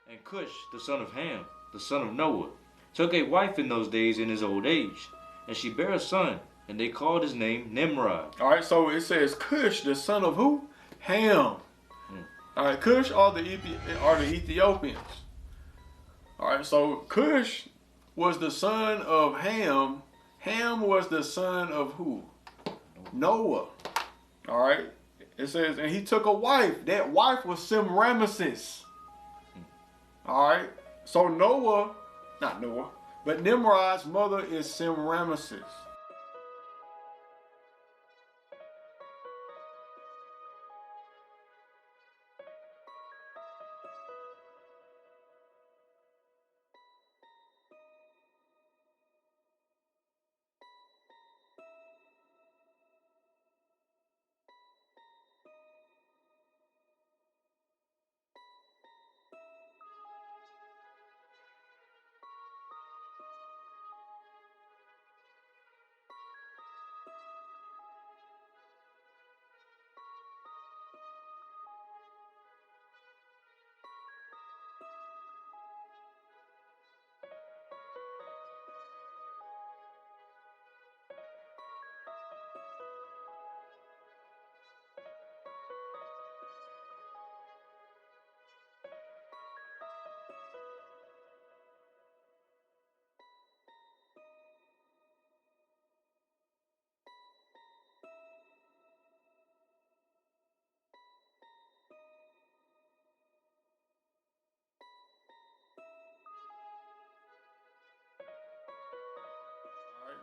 And Cush, the son of Ham, the son of Noah, took a wife in those days in his old age, and she bare a son, and they called his name Nimrod. All right, so it says Cush, the son of who? Ham. All right, Cush are the Ethiopians. All right, so Cush was the son of Ham. Ham was the son of who? Noah. All right, it says, and he took a wife. That wife was Semiramis. All right, so not Noah, but Nimrod's mother is Semiramis.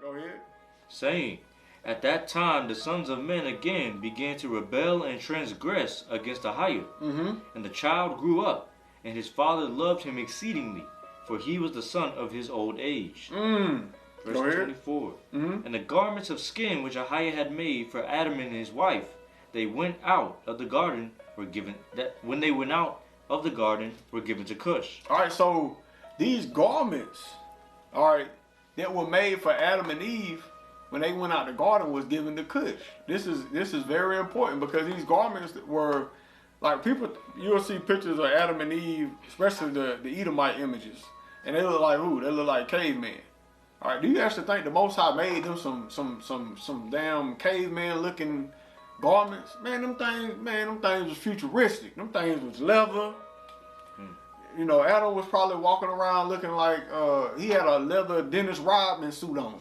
Go ahead. Saying, at that time the sons of men again began to rebel and transgress against Ahayah. And the child grew up, and his father loved him exceedingly, for he was the son of his old age. Verse 24. And the garments of skin which Ahayah had made for Adam and his wife, they went out of the garden were given when they went out of the garden were given to Cush. All right, so these garments, all right, that were made for Adam and Eve when they went out the garden was given to Cush. This is very important because these garments were like people. You'll see pictures of Adam and Eve, especially the Edomite images, and they look like who? They look like cavemen. All right, do you actually think the Most High made them some damn caveman looking garments? Man, them things was futuristic. Them things was leather. You know, Adam was probably walking around looking like he had a leather Dennis Rodman suit on.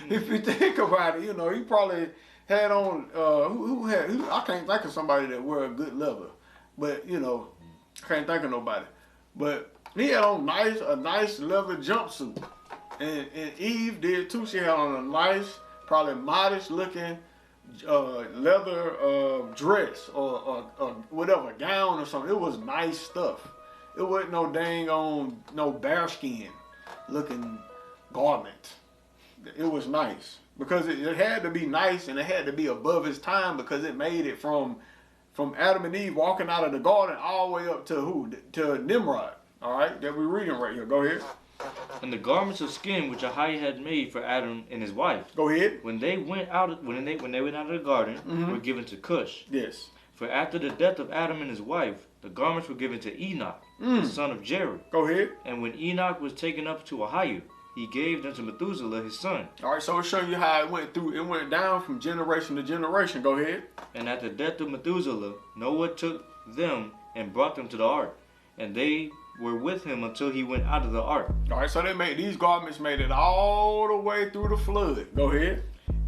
If you think about it, you know, he probably had on I can't think of somebody that wear a good leather, but you know, I can't think of nobody. But he had on a nice leather jumpsuit, and Eve did too. She had on a nice, probably modest looking leather dress or whatever, gown or something. It was nice stuff. It wasn't no dang on no bearskin looking garment. It was nice because it had to be nice and it had to be above its time because it made it from Adam and Eve walking out of the garden all the way up to who? To Nimrod. All right, that we're reading right here. Go ahead. And the garments of skin which Ahayah had made for Adam and his wife. Go ahead. When they went out of the garden, were given to Cush. Yes. For after the death of Adam and his wife, the garments were given to Enoch, the son of Jared. Go ahead. And when Enoch was taken up to Ahayah, he gave them to Methuselah his son. All right, so it's showing you how it went through. It went down from generation to generation. Go ahead. And at the death of Methuselah, Noah took them and brought them to the ark, and they were with him until he went out of the ark. All right, so these garments made it all the way through the flood. Go ahead.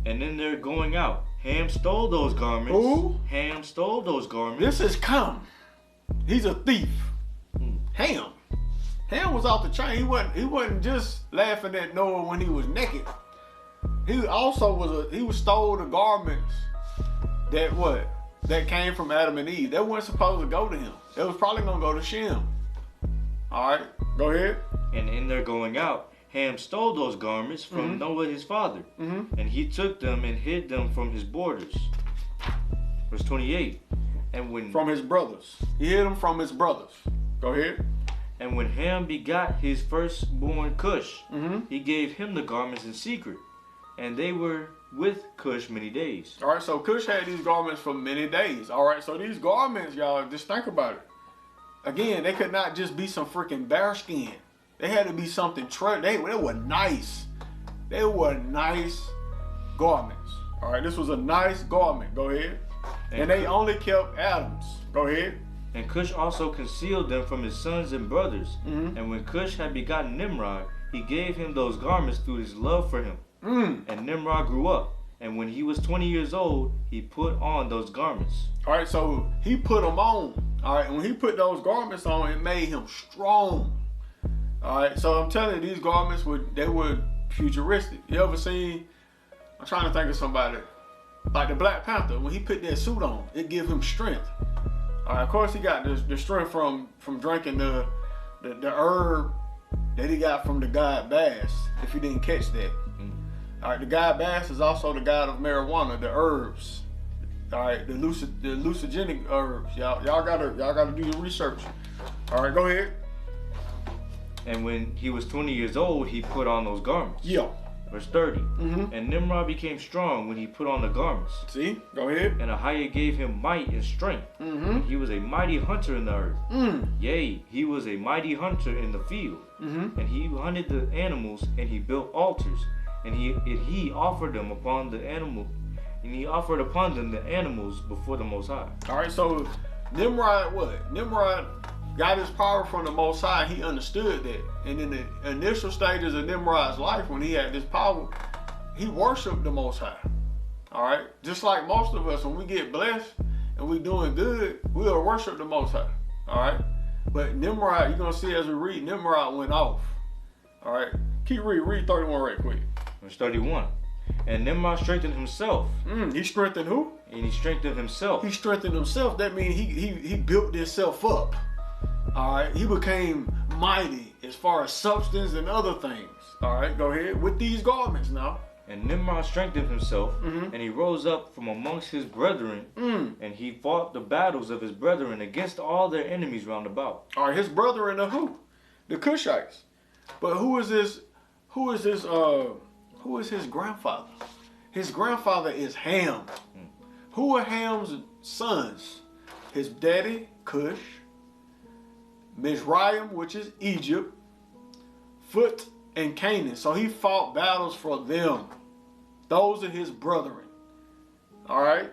And then they're going out. Ham stole those garments. Who? Ham stole those garments. This is Ham. He's a thief. Ham. Ham was off the chain. He wasn't just laughing at Noah when he was naked. He also stole the garments that came from Adam and Eve. That wasn't supposed to go to him. It was probably gonna go to Shem. All right, go ahead. And in their going out, Ham stole those garments from Noah his father, and he took them and hid them from his borders. Verse 28. From his brothers. He hid them from his brothers. Go ahead. And when Ham begot his firstborn Cush, he gave him the garments in secret, and they were with Cush many days. All right, so Cush had these garments for many days. All right, so these garments, y'all, just think about it. again, they could not just be some freaking bear skin. They had to be something they were nice. They were nice garments. All right, this was a nice garment. Go ahead. And they only kept Adam's. Go ahead. And Cush also concealed them from his sons and brothers. Mm-hmm. And when Cush had begotten Nimrod, he gave him those garments through his love for him. And Nimrod grew up. And when he was 20 years old, he put on those garments. All right, so he put them on. All right, and when he put those garments on, it made him strong. All right, so I'm telling you, these garments were futuristic. You ever seen? I'm trying to think of somebody like the Black Panther. When he put that suit on, it gave him strength. All right, of course he got the strength from drinking the herb that he got from the god Bass. If you didn't catch that. All right, the god Bass is also the god of marijuana, the herbs. All right, the hallucinogenic herbs. Y'all gotta do your research. All right, go ahead. And when he was 20 years old, he put on those garments. Yeah. Verse 30. Mm-hmm. And Nimrod became strong when he put on the garments. See? Go ahead. And Ahayah gave him might and strength. Mm-hmm. And he was a mighty hunter in the earth. Mm. Yea, he was a mighty hunter in the field. Mm-hmm. And he hunted the animals, and he built altars. And he offered them upon the animal, and he offered upon them the animals before the Most High. All right, so Nimrod what? Nimrod got his power from the Most High. He understood that. And in the initial stages of Nimrod's life, when he had this power, he worshiped the Most High. All right? Just like most of us, when we get blessed and we doing good, we'll worship the Most High. All right? But Nimrod, you're going to see as we read, Nimrod went off. All right? Keep read 31 right quick. Verse 31. And Nimrod strengthened himself. He strengthened who? And he strengthened himself. He strengthened himself. That means he built himself up. All right, he became mighty as far as substance and other things. All right, go ahead with these garments now. And Nimrod strengthened himself, and he rose up from amongst his brethren, and he fought the battles of his brethren against all their enemies round about. All right, his brethren are who? The Cushites. But who is this? Who is his grandfather? His grandfather is Ham. Who are Ham's sons? His daddy, Cush. Mizraim, which is Egypt, Phut, and Canaan. So he fought battles for them. Those are his brethren. All right.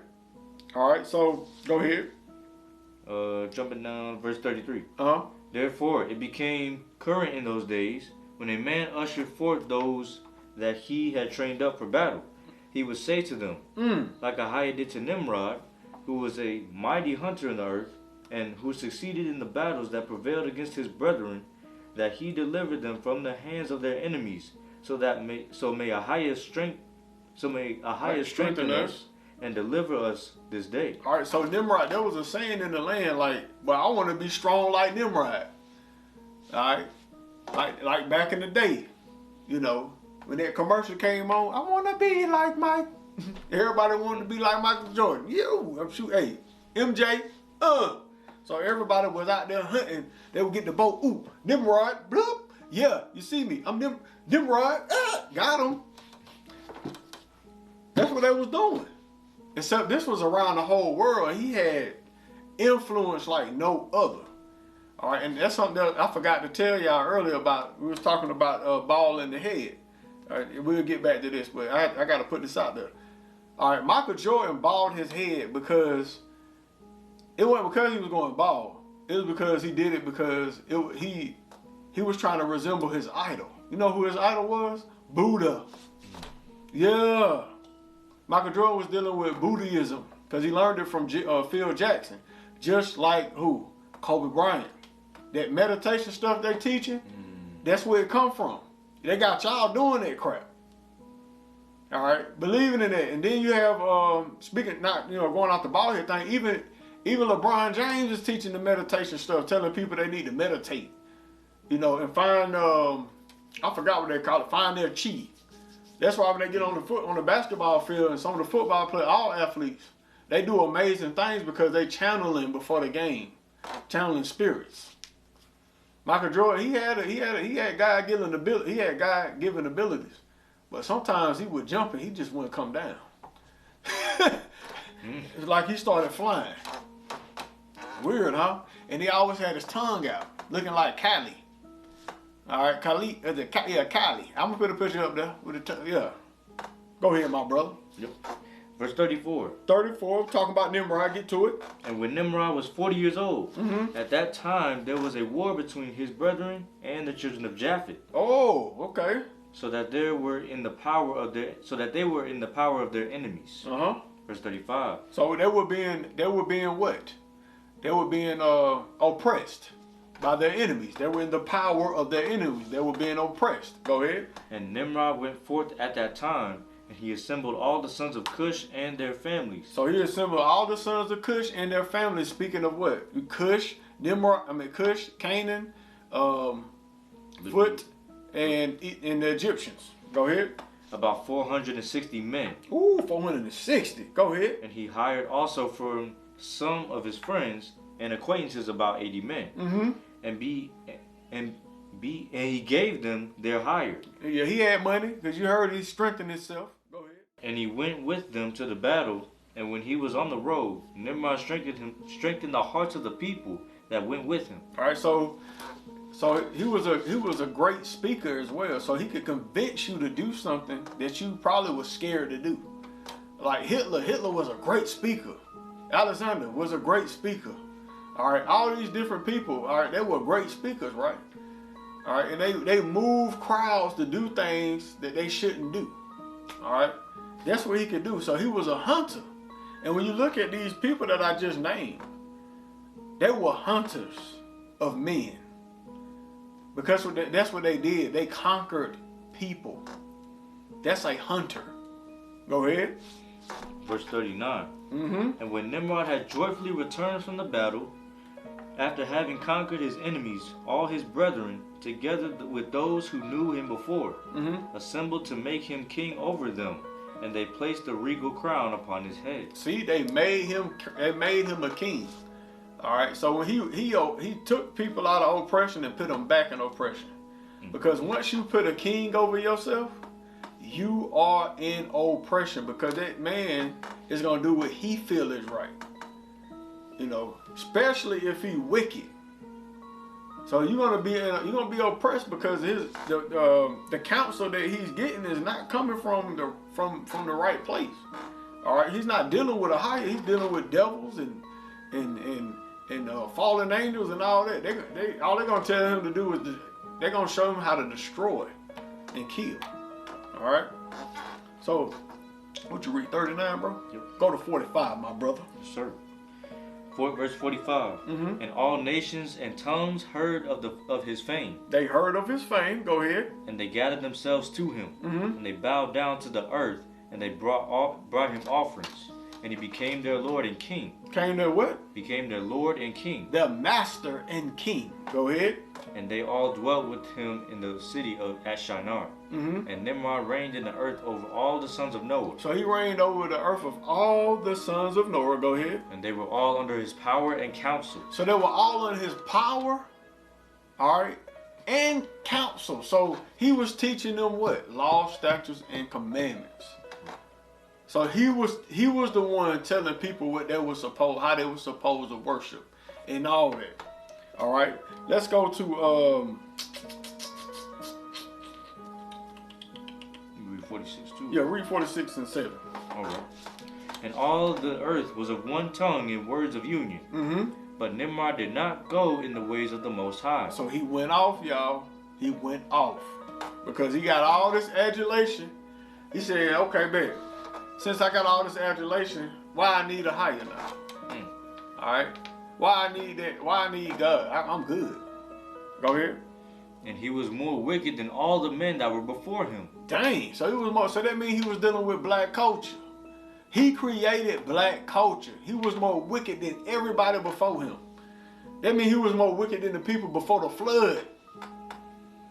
So go ahead. Jumping down, verse 33. Therefore, it became current in those days when a man ushered forth those that he had trained up for battle. He would say to them, like Ahayah did to Nimrod, who was a mighty hunter in the earth, and who succeeded in the battles that prevailed against his brethren, that he delivered them from the hands of their enemies, so may Ahayah strengthen us and deliver us this day. All right, so Nimrod, there was a saying in the land like, "But I want to be strong like Nimrod." All right, like back in the day, you know, when that commercial came on, I want to be like Mike. Everybody wanted to be like Michael Jordan. Hey, MJ, So everybody was out there hunting. They would get the boat. Ooh, Nimrod, bloop. Yeah, you see me. I'm Nimrod. Got him. That's what they was doing. Except this was around the whole world. He had influence like no other. All right, and that's something that I forgot to tell y'all earlier about. We was talking about ball in the head. All right, we'll get back to this, but I got to put this out there. All right, Michael Jordan balled his head because it wasn't because he was going bald. It was because he did it because he was trying to resemble his idol. You know who his idol was? Buddha. Yeah. Michael Jordan was dealing with Buddhism because he learned it from Phil Jackson. Just like who? Kobe Bryant. That meditation stuff they teaching, that's where it come from. They got y'all doing that crap. All right, believing in that. And then you have, going out the ball head thing, even LeBron James is teaching the meditation stuff, telling people they need to meditate, and find, I forgot what they call it, find their chi. That's why when they get on the basketball field and some of the football players, all athletes, they do amazing things because they channeling before the game, channeling spirits. Michael Jordan, he had God-given abilities, but sometimes he would jump and he just wouldn't come down. It's like he started flying. Weird, huh? And he always had his tongue out, looking like Cali. All right, Cali. Yeah, Cali. I'm gonna put a picture up there with the tongue. Yeah. Go ahead, my brother. Yep. Verse 34. 34, talking about Nimrod. Get to it. And when Nimrod was 40 years old, at that time there was a war between his brethren and the children of Japheth. Oh, okay. So that they were in the power of their enemies. Verse 35. So they were being what? They were being oppressed by their enemies. They were in the power of their enemies. They were being oppressed. Go ahead. And Nimrod went forth at that time, and he assembled all the sons of Cush and their families. So he assembled all the sons of Cush and their families. Speaking of what? Cush, Cush, Canaan, Foot, and the Egyptians. Go ahead. About 460 men. Ooh, 460. Go ahead. And he hired also from some of his friends and acquaintances about 80 men. And he gave them their hire. Yeah, he had money because you heard he strengthened himself. Go ahead. And he went with them to the battle. And when he was on the road, Nimrod strengthened the hearts of the people that went with him. All right, so he was a great speaker as well. So he could convince you to do something that you probably was scared to do. Like Hitler was a great speaker. Alexander was a great speaker. All right, all these different people, all right, they were great speakers, right? All right, and they move crowds to do things that they shouldn't do. All right, that's what he could do. So he was a hunter. And when you look at these people that I just named, they were hunters of men. Because that's what they did. They conquered people. That's a hunter. Go ahead. Verse 39. And when Nimrod had joyfully returned from the battle, after having conquered his enemies, all his brethren, together with those who knew him before, assembled to make him king over them, and they placed the regal crown upon his head. See, they made him a king. All right, so when he took people out of oppression and put them back in oppression, because once you put a king over yourself, you are in oppression, because that man is gonna do what he feel is right. You know, especially if he wicked. So you're gonna be oppressed because the counsel that he's getting is not coming from the right place. All right, he's not dealing with Ahayah. He's dealing with devils and fallen angels and all that. All they're gonna tell him to do is they're gonna show him how to destroy and kill. All right. So, what you read 39, bro? Yep. Go to 45, my brother. Yes, sir. Verse 45. And all nations and tongues heard of his fame. They heard of his fame. Go ahead. And they gathered themselves to him. And they bowed down to the earth, and they brought him offerings. And he became their Lord and King. Became their what? Became their Lord and King. Their master and king. Go ahead. And they all dwelt with him in the city at Shinar. And Nimrod reigned in the earth over all the sons of Noah. So he reigned over the earth of all the sons of Noah. Go ahead. And they were all under his power and counsel. So they were all under his power, all right, and counsel. So he was teaching them what? Law, statutes, and commandments. So he was the one telling people what they were how they were supposed to worship and all that. All right, let's go to read 46 too. Yeah, read 46 and 7. All right. And all the earth was of one tongue in words of union. But Nimrod did not go in the ways of the Most High. So he went off, y'all. He went off because he got all this adulation. He said, "Okay, babe. Since I got all this adulation, why I need Ahayah now? All right, why I need that? Why I need God? I'm good. Go ahead." And he was more wicked than all the men that were before him. Dang, so he was more. So that means he was dealing with black culture. He created black culture. He was more wicked than everybody before him. That means he was more wicked than the people before the flood.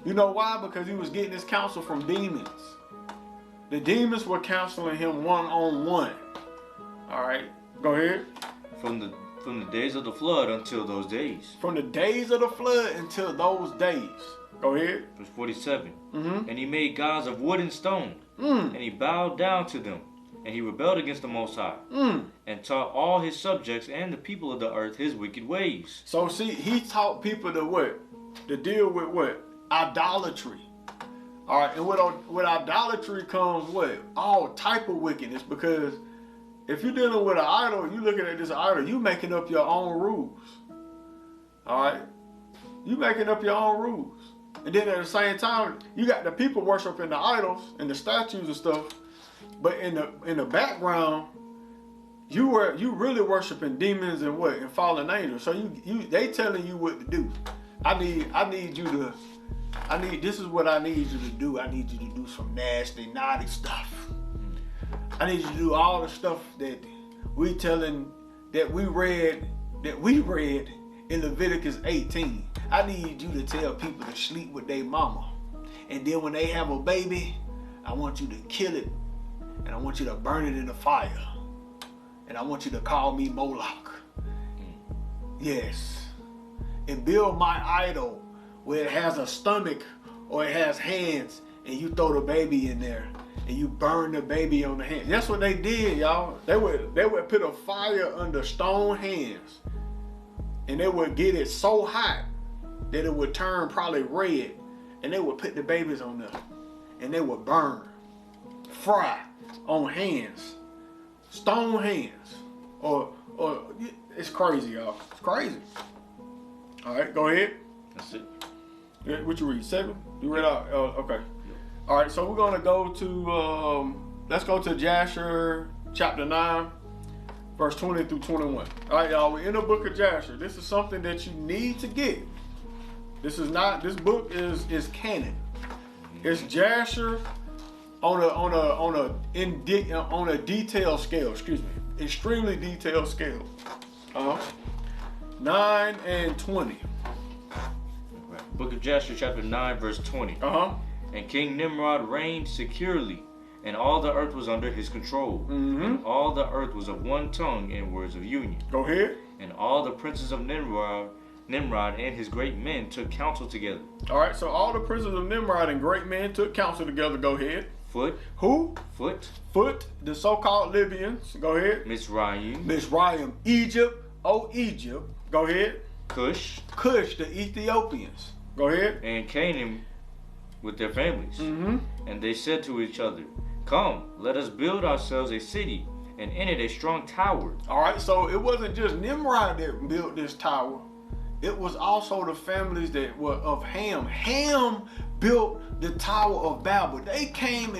You know why? Because he was getting his counsel from demons. The demons were counseling him one-on-one. All right, go ahead. From the days of the flood until those days. From the days of the flood until those days. Go ahead. Verse 47. And he made gods of wood and stone. And he bowed down to them. and he rebelled against the Most High, and taught all his subjects and the people of the earth his wicked ways. So see, he taught people to what? To deal with what? Idolatry. All right, and with idolatry comes what? All type of wickedness, because if you're dealing with an idol, you looking at this idol, you making up your own rules. All right? You making up your own rules. And then at the same time, you got the people worshiping the idols and the statues and stuff. But in the background, you really worshiping demons and what? And fallen angels. So they telling you what to do. This is what I need you to do. I need you to do some nasty, naughty stuff. I need you to do all the stuff that we read in Leviticus 18. I need you to tell people to sleep with their mama. And then when they have a baby, I want you to kill it. And I want you to burn it in the fire. And I want you to call me Moloch. Yes. And build my idol where it has a stomach or it has hands, and you throw the baby in there and you burn the baby on the hands. That's what they did, y'all. They would put a fire under stone hands, and they would get it so hot that it would turn probably red, and they would put the babies on there, and they would burn, fry on hands, stone hands, or it's crazy, y'all. It's crazy. All right, go ahead. That's it. What you read? 7? You read out? Okay. All right, so we're gonna go to let's go to Jasher Chapter 9, verse 20 through 21. All right, y'all. We're in the book of Jasher. This is something that you need to get. This book is canon. It's Jasher on a detailed scale. Excuse me, extremely detailed scale. 9 and 20. Book of Jasher, chapter 9, verse 20. And King Nimrod reigned securely, and all the earth was under his control. And all the earth was of one tongue in words of union. Go ahead. And all the princes of Nimrod and his great men took counsel together. All right, so all the princes of Nimrod and great men took counsel together. Go ahead. Foot. Who? Foot. Foot, the so-called Libyans. Go ahead. Mizraim. Egypt. Oh, Egypt. Go ahead. Cush, the Ethiopians. Go ahead. And Canaan with their families. And they said to each other, "Come, let us build ourselves a city, and in it a strong tower." All right, so it wasn't just Nimrod that built this tower. It was also the families that were of Ham. Ham built the Tower of Babel. They came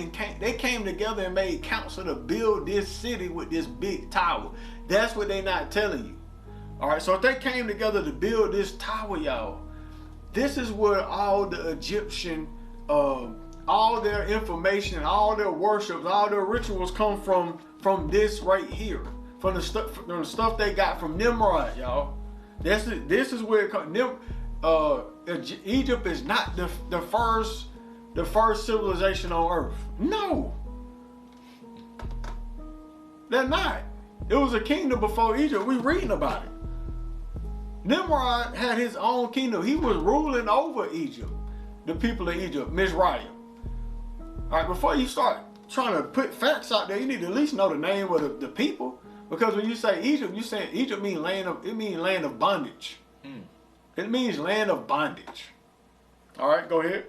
together and made counsel to build this city with this big tower. That's what they're not telling you. All right, so if they came together to build this tower, y'all, this is where all the Egyptian, all their information, all their worships, all their rituals come from this right here, from the stuff they got from Nimrod, y'all. This is where it comes. Egypt is not the first civilization on earth. No, they're not. It was a kingdom before Egypt. We reading about it. Nimrod had his own kingdom. He was ruling over Egypt, the people of Egypt, Mizraim. All right, before you start trying to put facts out there, you need to at least know the name of the people. Because when you say Egypt, you say Egypt means land of bondage. It means land of bondage. All right, go ahead.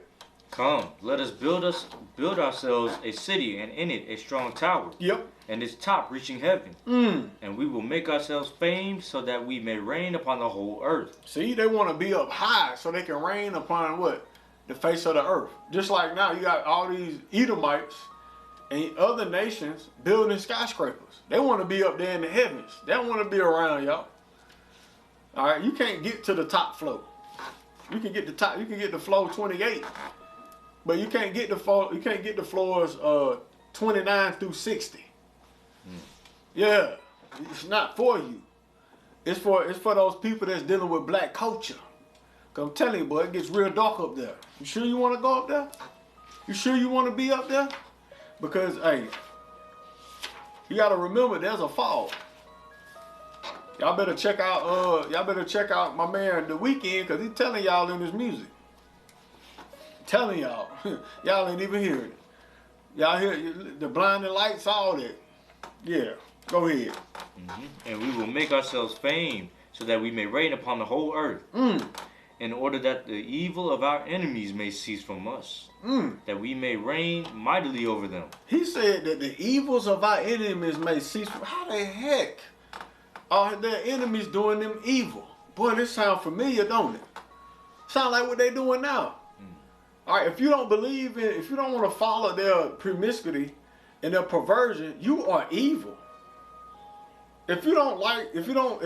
Come, let us build ourselves a city, and in it a strong tower. Yep. And its top reaching heaven. And we will make ourselves famed so that we may reign upon the whole earth. See, they want to be up high so they can reign upon what? The face of the earth. Just like now, you got all these Edomites and other nations building skyscrapers. They want to be up there in the heavens. They don't want to be around y'all. All right, you can't get to the top floor. You can get the top. You can get the floor 28, but you can't get the floor. You can't get the floors 29 through 60. Yeah, it's not for you. It's for those people that's dealing with black culture. Cause I'm telling you, boy, it gets real dark up there. You sure you want to go up there? You sure you want to be up there? Because hey, you gotta remember there's a fall. Y'all better check out my man The Weeknd, cause he's telling y'all in his music. Telling y'all, y'all ain't even hearing it. Y'all hear the blinding lights, all that. Yeah, go ahead. And we will make ourselves famed, so that we may reign upon the whole earth, in order that the evil of our enemies may cease from us, that we may reign mightily over them. He said that the evils of our enemies may cease from. How the heck are their enemies doing them evil? Boy, this sounds familiar, don't it? Sound like what they doing now. All right, if you don't believe in, if you don't want to follow their promiscuity and their perversion, you are evil. If you don't like, if you don't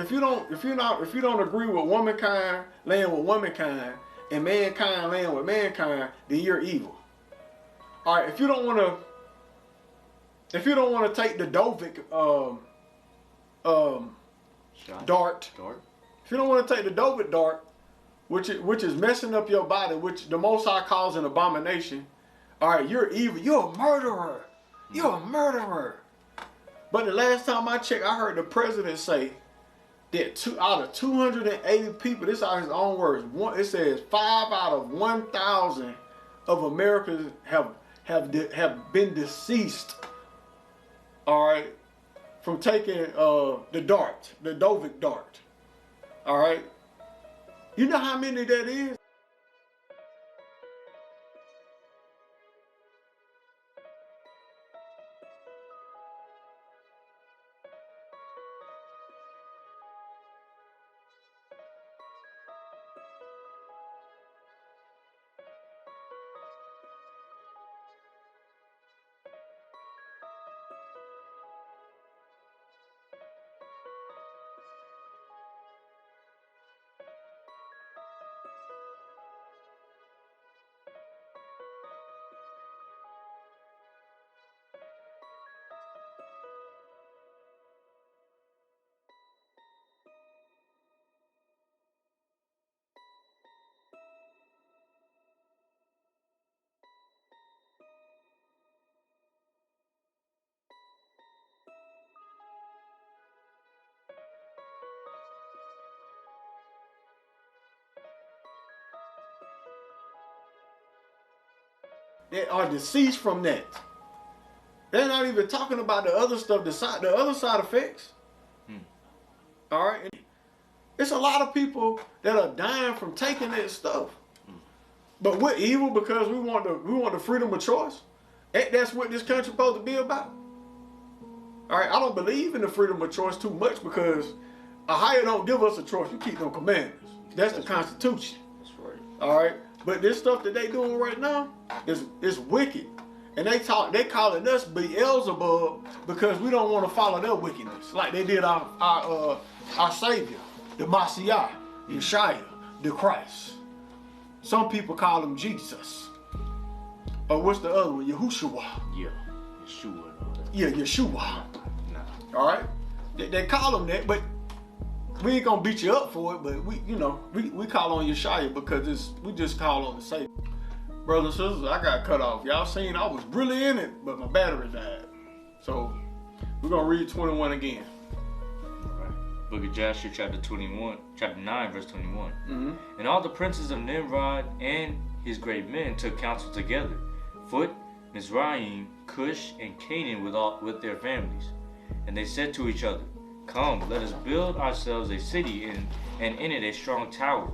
agree with womankind laying with womankind and mankind laying with mankind, then you're evil. All right, if you don't want to take the Dovik dart, if you don't want to take the Dovik dart, which is messing up your body, which the Most High calls an abomination, all right, you're evil. You're a murderer. You're a murderer. But the last time I checked, I heard the president say that out of 280 people, this are his own words, it says 5 out of 1,000 of Americans have been deceased, all right, from taking the dart, the Dovik dart, all right. You know how many that is? They are deceased from that. They're not even talking about the other stuff, the other side effects. All right, it's a lot of people that are dying from taking that stuff. But we're evil because we want the freedom of choice. That's what this country's supposed to be about. All right, I don't believe in the freedom of choice too much because Ahayah don't give us a choice. You keep them commandments. That's the Constitution. That's right. All right, but this stuff that they doing right now is wicked, and they calling us Beelzebub because we don't want to follow their wickedness like they did our Savior, the Messiah, Yeshua, the Christ. Some people call him Jesus. Or what's the other one? Yahushua. Yeah, Yeshua and all that. Yeah, Yeshua. Nah. All right, they call him that, but we ain't gonna beat you up for it. But we call on Yeshua because we just call on the Savior. Brothers and sisters, I got cut off. Y'all seen I was really in it, but my battery died. So we're gonna read 21 again. Book of Jasher chapter 9 verse 21. And all the princes of Nimrod and his great men took counsel together, Phut, Mizraim, Cush, and Canaan with their families. And they said to each other, Come, let us build ourselves a city and in it a strong tower,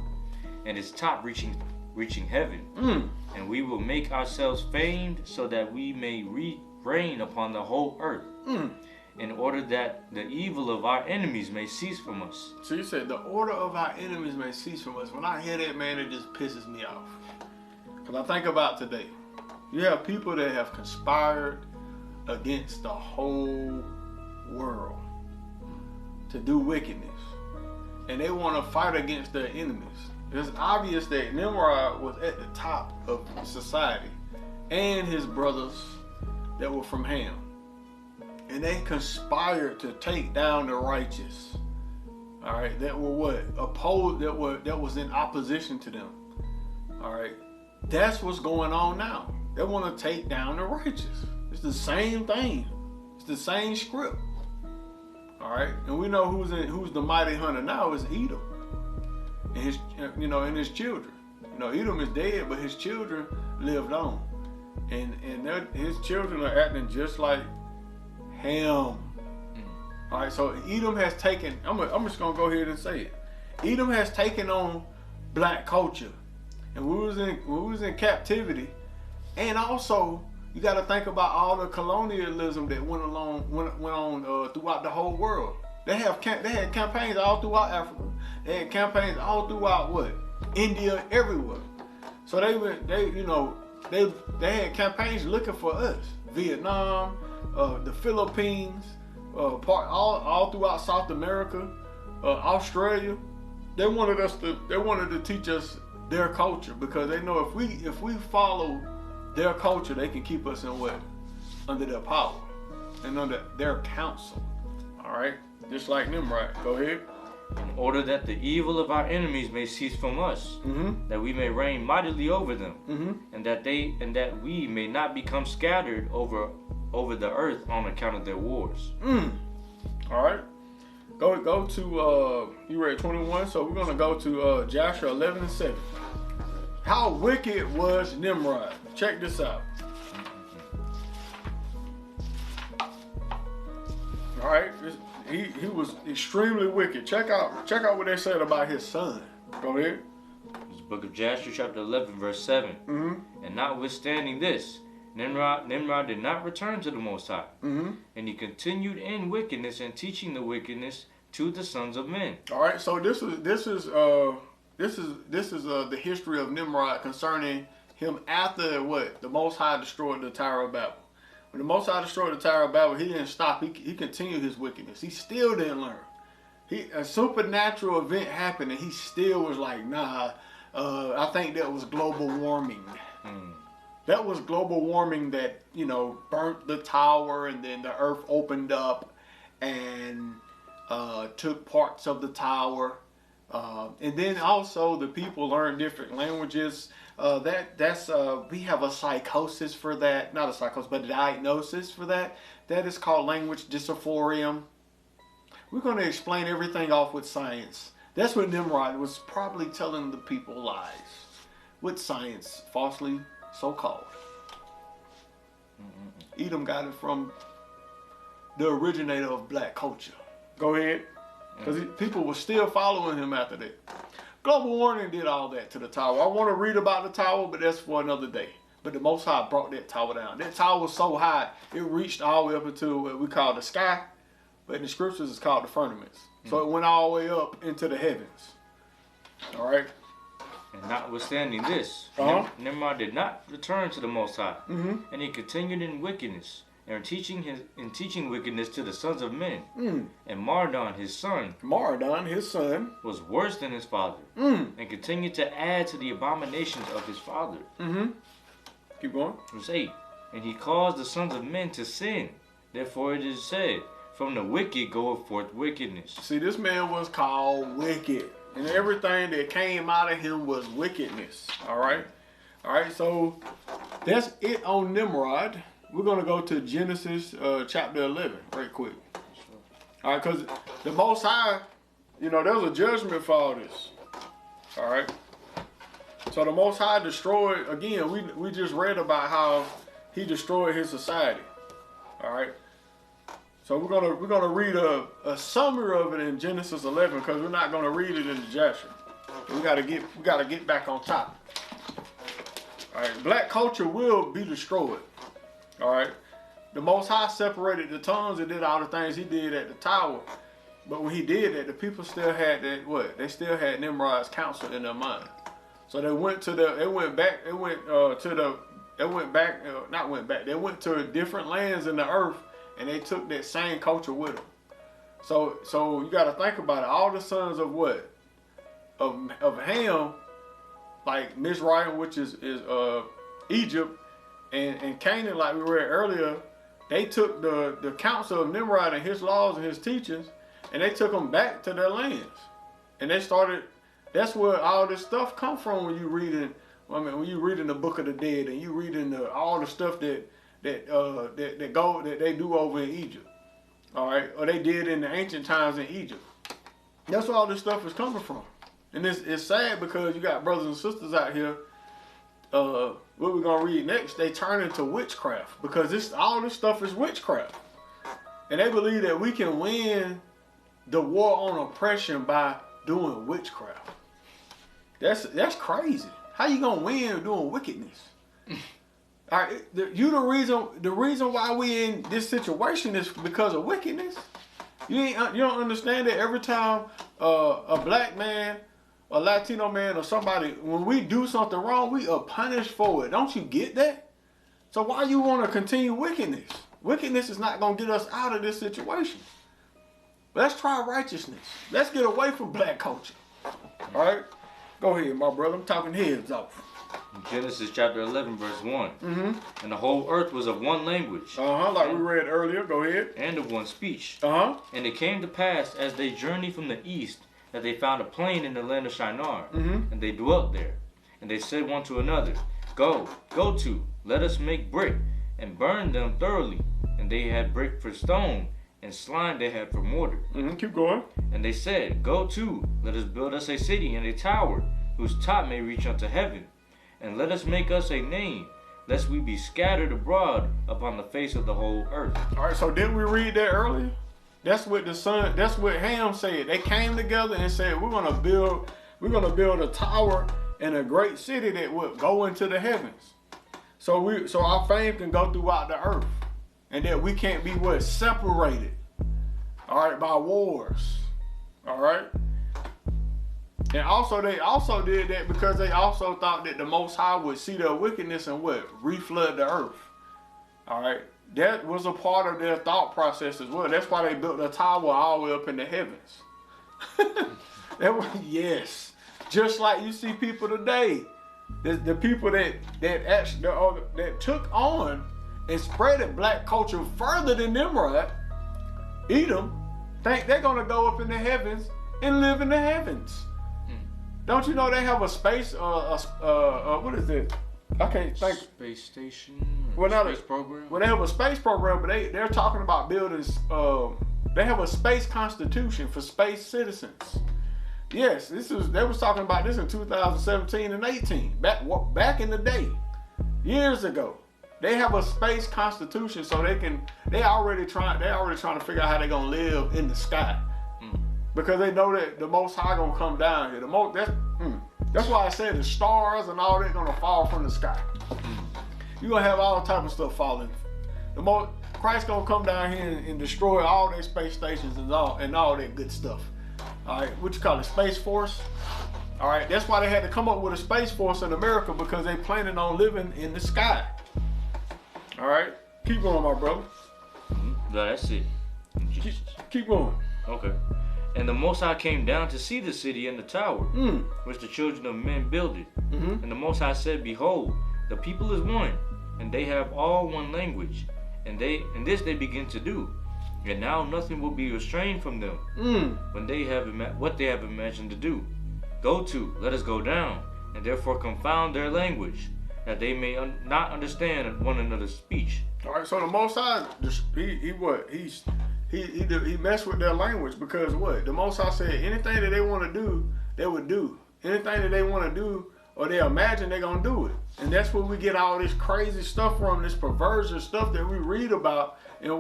and its top reaching heaven. And we will make ourselves famed, so that we may reign upon the whole earth. In order that the evil of our enemies may cease from us. So you said the order of our enemies may cease from us. When I hear that, man, it just pisses me off. Because I think about today. You have people that have conspired against the whole world to do wickedness. And they want to fight against their enemies. It's obvious that Nimrod was at the top of society. And his brothers that were from Ham. And they conspired to take down the righteous. All right, that were what? Opposed, that was in opposition to them. All right, that's what's going on now. They want to take down the righteous. It's the same thing. It's the same script. All right, and we know who's the mighty hunter now is Edom, and his and his children. Edom is dead, but his children lived on, and his children are acting just like Ham. All right, so Edom has taken, I'm just going to go ahead and say it. Edom has taken on black culture. And we was in captivity. And also, you got to think about all the colonialism that went on throughout the whole world. They had campaigns all throughout Africa. They had campaigns all throughout India, everywhere. So they had campaigns looking for us. Vietnam, the Philippines, all throughout South America, Australia. They wanted to teach us their culture, because they know if we follow their culture, they can keep us under their power and under their counsel. All right, just like Nimrod. Go ahead. In order that the evil of our enemies may cease from us, that we may reign mightily over them, and that we may not become scattered over the earth on account of their wars. All right. Go to you read 21, so we're gonna go to Jasher 11:7. How wicked was Nimrod? Check this out. All right, he was extremely wicked. Check out what they said about his son. Go ahead. It's the book of Jasher Chapter 11 verse 7. And notwithstanding this, Nimrod did not return to the Most High, and he continued in wickedness and teaching the wickedness to the sons of men. All right, so this is the history of Nimrod concerning him after the Most High destroyed the Tower of Babel. When the Most High destroyed the Tower of Babel, he didn't stop. He continued his wickedness. He still didn't learn. A supernatural event happened, and he still was like, nah. I think that was global warming. That was global warming that burnt the tower, and then the earth opened up and took parts of the tower. And then also the people learn different languages. We have a psychosis for that. Not a psychosis, but a diagnosis for that. That is called language dysphoria. We're going to explain everything off with science. That's what Nimrod was probably telling the people lies. With science, falsely so-called. Edom got it from the originator of black culture. Go ahead. Because people were still following him after that. Global warming did all that to the tower. I want to read about the tower, but that's for another day. But the Most High brought that tower down. That tower was so high, it reached all the way up into what we call the sky, but in the scriptures it's called the firmaments. So it went all the way up into the heavens. All right? And notwithstanding this, Nimrod did not return to the Most High, and he continued in wickedness, and teaching wickedness to the sons of men. And Mardon, his son, was worse than his father, and continued to add to the abominations of his father. Keep going. Verse 8. And he caused the sons of men to sin. Therefore it is said, from the wicked goeth forth wickedness. See, this man was called wicked, and everything that came out of him was wickedness. All right, so that's it on Nimrod. We're going to go to Genesis chapter 11 right quick. All right, because the Most High, there's a judgment for all this. All right. So the Most High destroyed, again, we just read about how he destroyed his society. All right. So we're gonna read a summary of it in Genesis 11, because we're not gonna read it in the Jasher. We gotta get back on top. All right, black culture will be destroyed. All right, the Most High separated the tongues and did all the things he did at the tower, but when he did that, the people still had that They still had Nimrod's counsel in their mind. So they went to different lands in the earth, and they took that same culture with them. So you got to think about it. All the sons of of Ham, like Mizraim, which is Egypt, and Canaan, like we read earlier, they took the counsel of Nimrod and his laws and his teachings, and they took them back to their lands. And they started. That's where all this stuff come from when you reading. When you reading the Book of the Dead, and you reading all the stuff that they do over in Egypt, all right, or they did in the ancient times in Egypt. That's where all this stuff is coming from, and it's sad because you got brothers and sisters out here. What we're gonna read next, they turn into witchcraft, because all this stuff is witchcraft, And they believe that we can win the war on oppression by doing witchcraft. That's crazy. How you gonna win doing wickedness? All right, the reason why we in this situation is because of wickedness. You don't understand that every time a black man, a Latino man, or somebody, when we do something wrong, we are punished for it. Don't you get that? So why you want to continue wickedness? Wickedness is not going to get us out of this situation. Let's try righteousness. Let's get away from black culture. All right? Go ahead, my brother. I'm talking heads off. Genesis chapter 11, verse 1. And the whole earth was of one language. Like we read earlier. Go ahead. And of one speech. And it came to pass, as they journeyed from the east, that they found a plain in the land of Shinar. And they dwelt there. And they said one to another, Go to, let us make brick, and burn them thoroughly. And they had brick for stone, and slime they had for mortar. Keep going. And they said, Go to, let us build us a city and a tower, whose top may reach unto heaven. And let us make us a name, lest we be scattered abroad upon the face of the whole earth. All right, so didn't we read that earlier? That's what Ham said. They came together and said, we're gonna build a tower and a great city that will go into the heavens. So our fame can go throughout the earth. And that we can't be separated. All right, by wars. All right. And also they also did that because they also thought that the Most High would see their wickedness and reflood the earth. All right. That was a part of their thought process as well. That's why they built a tower all the way up in the heavens. Yes. Just like you see people today. The people that took on and spreaded black culture further than Nimrod, Edom, think they're going to go up in the heavens and live in the heavens. Don't you know they have a space, what is it? I can't think. Space station? Space program? Well, they have a space program, but they're talking about building, they have a space constitution for space citizens. Yes, they was talking about this in 2017 and 18, back in the day, years ago. They have a space constitution, so they already trying to figure out how they're gonna live in the sky, because they know that the Most High gonna come down here. That's why I said the stars and all that gonna fall from the sky. You're gonna have all type of stuff falling. Christ gonna come down here and destroy all their space stations and all that good stuff. All right, what you call it, Space Force? All right, that's why they had to come up with a Space Force in America, because they planning on living in the sky. All right, keep going, my brother. No, that's it. Keep going. Okay. And the Most High came down to see the city and the tower, which the children of men builded. And the Most High said, Behold, the people is one, and they have all one language, and this they begin to do. And now nothing will be restrained from them when they have what they have imagined to do. Go to, let us go down, and therefore confound their language, that they may not understand one another's speech. All right, so the Most High, he messed with their language, because the Most High said anything that they want to do, they would do. Anything that they want to do or they imagine they're gonna do it, and that's where we get all this crazy stuff from, this perversion stuff that we read about in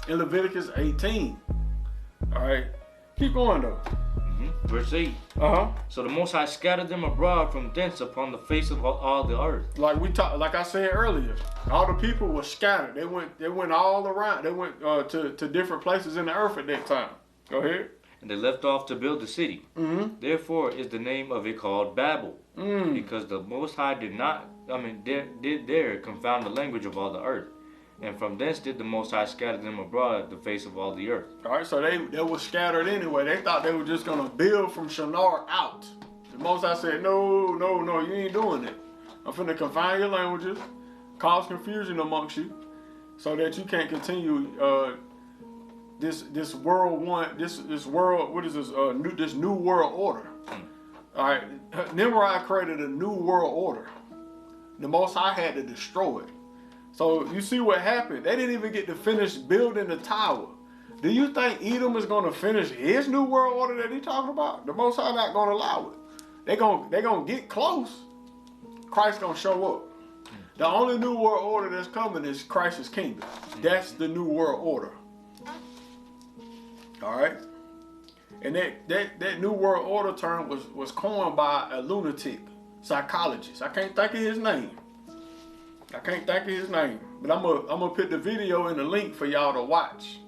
Leviticus 18. All right, keep going though. Verse 8. So the Most High scattered them abroad from thence upon the face of all the earth. Like I said earlier, all the people were scattered. They went all around. They went to different places in the earth at that time. Go ahead. And they left off to build the city. Therefore is the name of it called Babel, because the Most High did confound the language of all the earth. And from thence did the Most High scatter them abroad the face of all the earth. All right, so they were scattered anyway. They thought they were just going to build from Shinar out. The Most High said, no, you ain't doing it. I'm finna confine your languages, cause confusion amongst you, so that you can't continue this world world. What is this? This new world order. All right, Nimrod created a new world order. The Most High had to destroy it. So you see what happened. They didn't even get to finish building the tower. Do you think Edom is going to finish his new world order that he's talking about? The Most High not going to allow it. They're going to get close. Christ's going to show up. The only new world order that's coming is Christ's kingdom. That's the new world order. All right. And that New World Order term was coined by a lunatic psychologist. I can't think of his name. But I'm gonna put the video in the link for y'all to watch.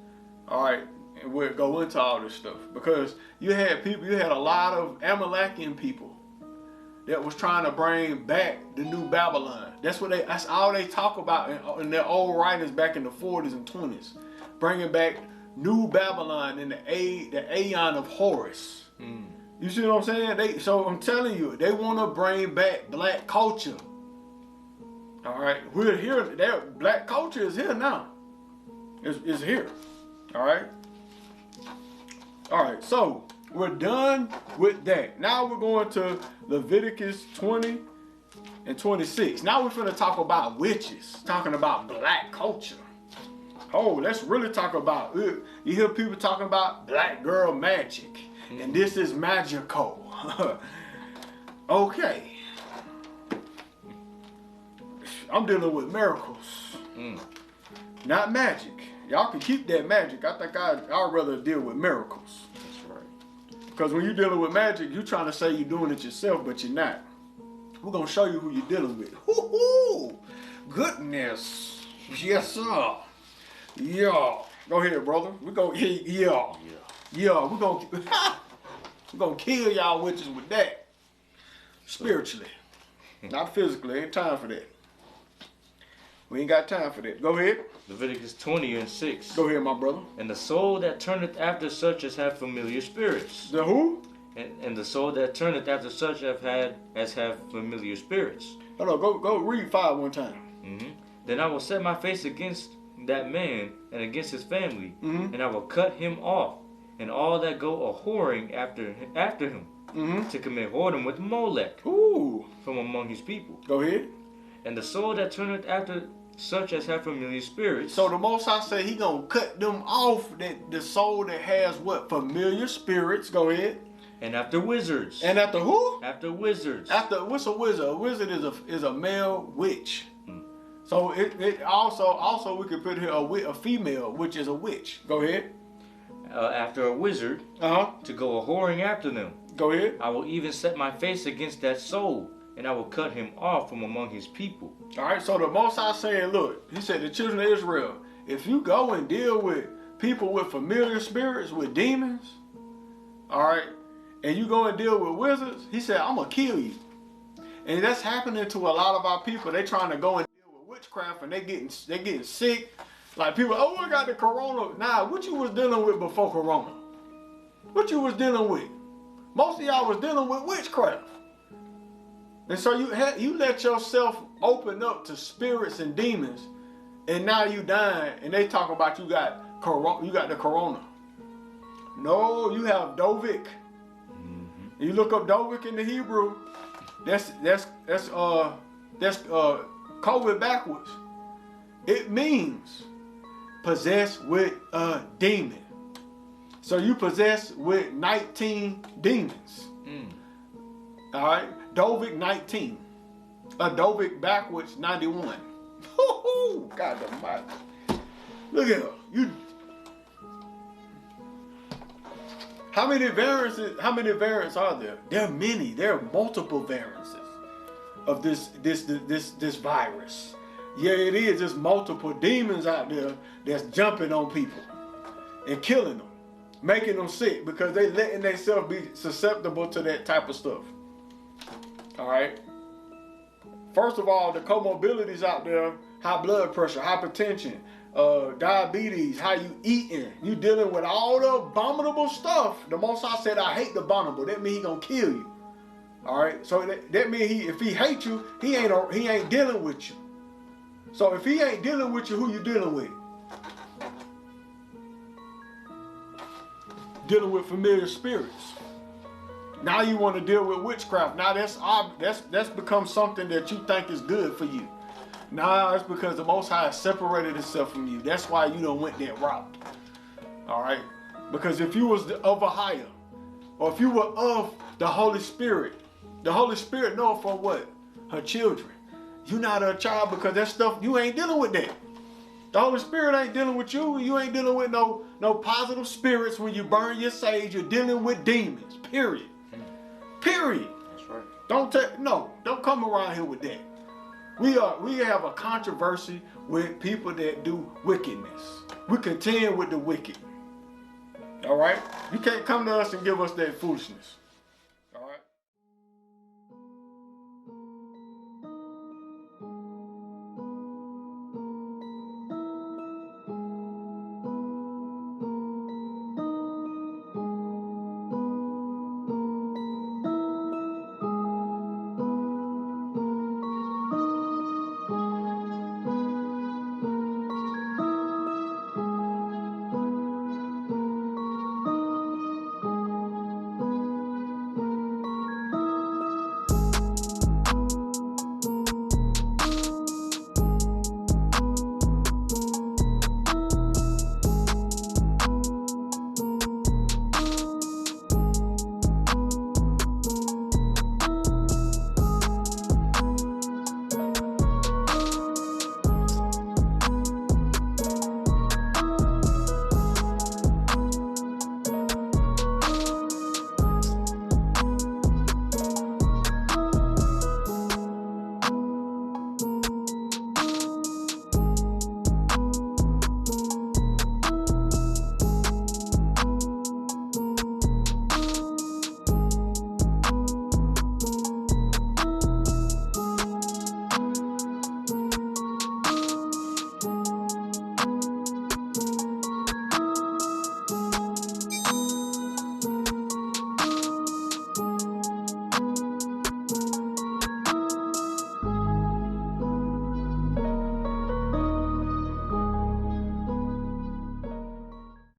All right. And we'll go into all this stuff. Because you had a lot of Amalekian people that was trying to bring back the new Babylon. That's all they talk about in their old writings back in the 40s and 20s. Bringing back new Babylon in the Aeon of Horus. You see what I'm saying? So I'm telling you, they want to bring back black culture. All right, we're here. Black culture is here now. It's here. All right. All right. So we're done with that. Now we're going to Leviticus 20 and 26. Now we're going to talk about witches. Talking about black culture. Oh, let's really talk about. You hear people talking about black girl magic, and this is magical. Okay. I'm dealing with miracles, not magic. Y'all can keep that magic. I think I'd rather deal with miracles. That's right. Because when you're dealing with magic, you're trying to say you're doing it yourself, but you're not. We're going to show you who you're dealing with. Woo-hoo! Goodness. Yes, sir. Yeah. Go ahead, brother. We're going to, yeah. We're going to kill y'all witches with that. Spiritually. Not physically. Ain't time for that. We ain't got time for that. Go ahead. Leviticus 20 and 6. Go ahead, my brother. And the soul that turneth after such as have familiar spirits. The who? And the soul that turneth after such as have familiar spirits. Hold on, go read 5 one time. Then I will set my face against that man and against his family, Mm-hmm. and I will cut him off, and all that go a whoring after him, to commit whoredom with Molech from among his people. Go ahead. And the soul that turneth after such as have familiar spirits. So the Most High say he gonna cut them off, the soul that has what? Familiar spirits. Go ahead. And after wizards. And after who? After wizards. What's a wizard? A wizard is a male witch. So it also we could put here a female, which is a witch. Go ahead. After a wizard. To go a whoring after them. Go ahead. I will even set my face against that soul, and I will cut him off from among his people. All right, so the Most High saying, look, he said, the children of Israel, if you go and deal with people with familiar spirits, with demons, all right, and you go and deal with wizards, he said, I'm going to kill you. And that's happening to a lot of our people. They trying to go and deal with witchcraft, and they getting sick. Like people, oh, I got the corona. Nah, what you was dealing with before corona? What you was dealing with? Most of y'all was dealing with witchcraft. And so you let yourself open up to spirits and demons, and now you dying, and they talk about you got the corona. No, you have Dovik. You look up Dovik in the Hebrew, that's COVID backwards. It means possessed with a demon. So you possessed with 19 demons. All right. Dovik 19. Dovik backwards 91. God almighty. Look at her. How many variants are there? There are many. There are multiple variances of this virus. Yeah, it is. There's multiple demons out there that's jumping on people and killing them, making them sick because they letting themselves be susceptible to that type of stuff. All right. First of all, the comorbidities out there: high blood pressure, hypertension, diabetes. How you eating? You dealing with all the abominable stuff. The Most High said, "I hate the abominable." That means he gonna kill you. All right. So that means if he hates you, he ain't dealing with you. So if he ain't dealing with you, who you dealing with? Dealing with familiar spirits. Now you want to deal with witchcraft. Now that's become something that you think is good for you. Now it's because the Most High has separated itself from you. That's why you don't went that route. All right? Because if you was of Ahayah, or if you were of the Holy Spirit know for what? Her children. You're not a child because that stuff, you ain't dealing with that. The Holy Spirit ain't dealing with you. You ain't dealing with no no positive spirits when you burn your sage. You're dealing with demons. Period. Period. That's right. Don't come around here with that. We have a controversy with people that do wickedness. We contend with the wicked. All right? You can't come to us and give us that foolishness.